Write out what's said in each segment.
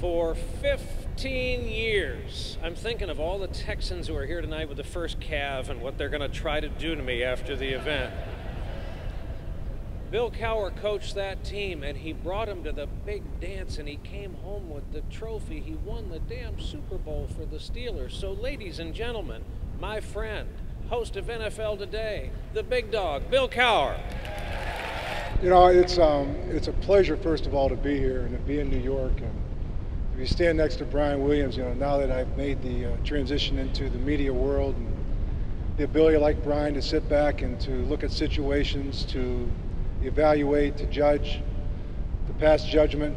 For 15 years, I'm thinking of all the Texans who are here tonight with the first calf and what they're going to try to do to me after the event. Bill Cowher coached that team, and he brought him to the big dance, and he came home with the trophy. He won the damn Super Bowl for the Steelers. So, ladies and gentlemen, my friend, host of NFL Today, the big dog, Bill Cowher. You know, it's a pleasure, first of all, to be here and to be in New York. And if you stand next to Brian Williams, you know, now that I've made the transition into the media world, and the ability, like Brian, to sit back and to look at situations, to evaluate, to judge, to pass judgment,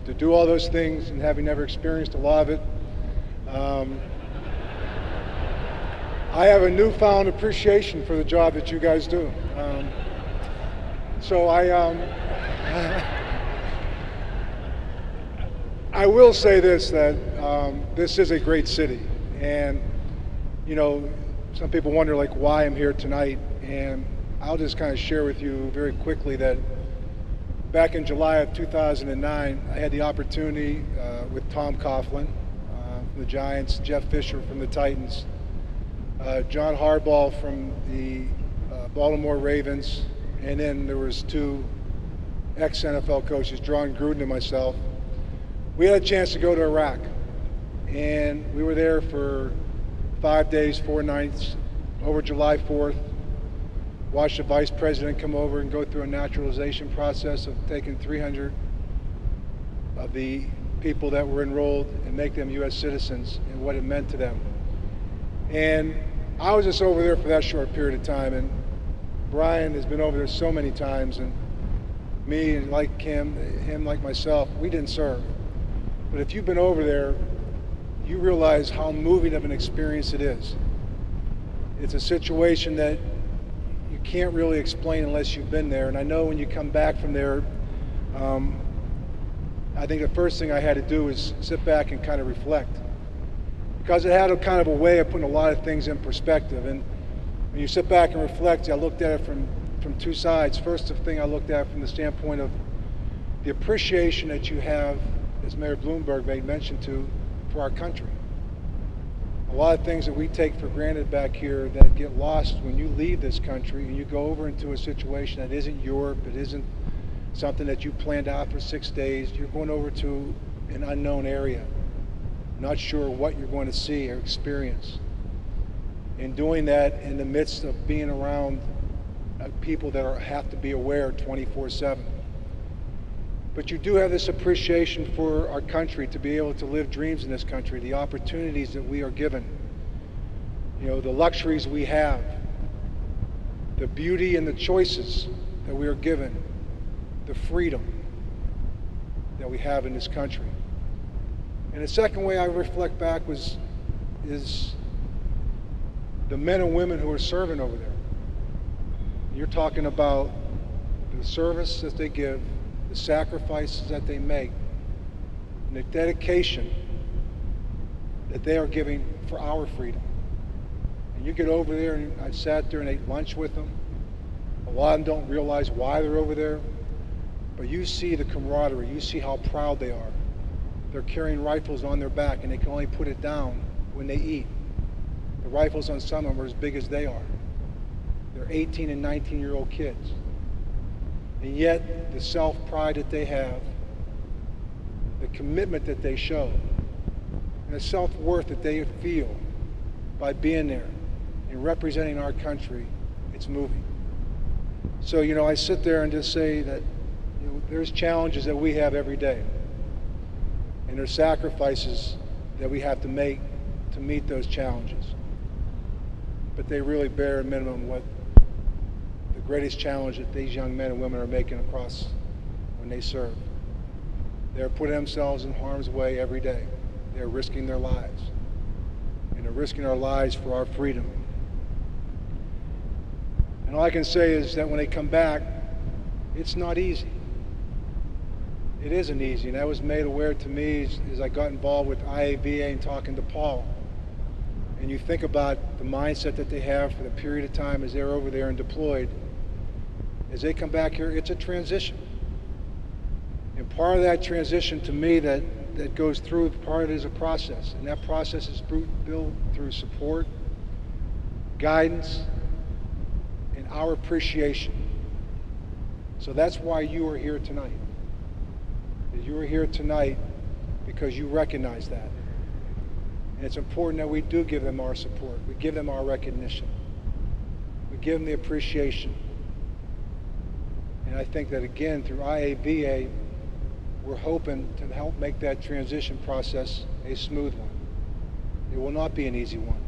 to do all those things, and having never experienced a lot of it, I have a newfound appreciation for the job that you guys do. So I will say this, that this is a great city, and you know, some people wonder like why I'm here tonight, and I'll just kind of share with you very quickly that back in July of 2009, I had the opportunity with Tom Coughlin from the Giants, Jeff Fisher from the Titans, John Harbaugh from the Baltimore Ravens, and then there was two ex-NFL coaches, John Gruden and myself. We had a chance to go to Iraq, and we were there for 5 days, 4 nights, over July 4th. Watched the vice president come over and go through a naturalization process of taking 300 of the people that were enrolled and make them U.S. citizens, and what it meant to them. And I was just over there for that short period of time, and Brian has been over there so many times, and me, and like him like myself, we didn't serve. But if you've been over there, you realize how moving of an experience it is. It's a situation that you can't really explain unless you've been there. And I know when you come back from there, I think the first thing I had to do was sit back and kind of reflect, because it had a kind of a way of putting a lot of things in perspective. And when you sit back and reflect, I looked at it from two sides. First thing I looked at from the standpoint of the appreciation that you have, as Mayor Bloomberg made mention to, for our country. A lot of things that we take for granted back here that get lost when you leave this country and you go over into a situation that isn't Europe, it isn't something that you planned out for 6 days. You're going over to an unknown area, not sure what you're going to see or experience. And doing that in the midst of being around people that have to be aware 24/7. But you do have this appreciation for our country, to be able to live dreams in this country, the opportunities that we are given, you know, the luxuries we have, the beauty and the choices that we are given, the freedom that we have in this country. And the second way I reflect back is the men and women who are serving over there. You're talking about the service that they give, the sacrifices that they make, and the dedication that they are giving for our freedom. And you get over there, and I sat there and ate lunch with them. A lot of them don't realize why they're over there, but you see the camaraderie, you see how proud they are. They're carrying rifles on their back, and they can only put it down when they eat. The rifles on some of them are as big as they are. They're 18 and 19-year-old kids. And yet, the self-pride that they have, the commitment that they show, and the self-worth that they feel by being there and representing our country, it's moving. So, you know, I sit there and just say that, you know, there's challenges that we have every day, and there's sacrifices that we have to make to meet those challenges. But they really bear a minimum what the greatest challenge that these young men and women are making across when they serve. They're putting themselves in harm's way every day. They're risking their lives. And they're risking our lives for our freedom. And all I can say is that when they come back, it's not easy. It isn't easy, and that was made aware to me as I got involved with IAVA and talking to Paul. And you think about the mindset that they have for the period of time as they're over there and deployed. As they come back here, it's a transition. And part of that transition, to me, that that goes through, part of it is a process, and that process is built through support, guidance, and our appreciation. So that's why you are here tonight. You are here tonight because you recognize that. And it's important that we do give them our support. We give them our recognition. We give them the appreciation. And I think that, again, through IAVA, we're hoping to help make that transition process a smooth one. It will not be an easy one.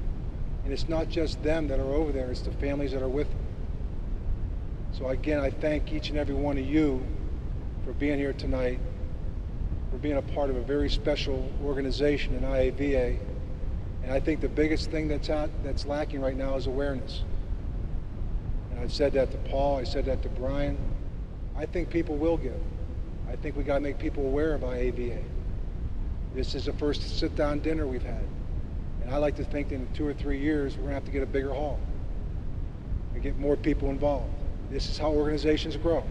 And it's not just them that are over there, it's the families that are with them. So again, I thank each and every one of you for being here tonight, for being a part of a very special organization in IAVA. And I think the biggest thing that's lacking right now is awareness. And I've said that to Paul, I said that to Brian. I think people will give. I think we got to make people aware of IAVA. This is the first sit-down dinner we've had. And I like to think that in 2 or 3 years, we're going to have to get a bigger hall and get more people involved. This is how organizations grow.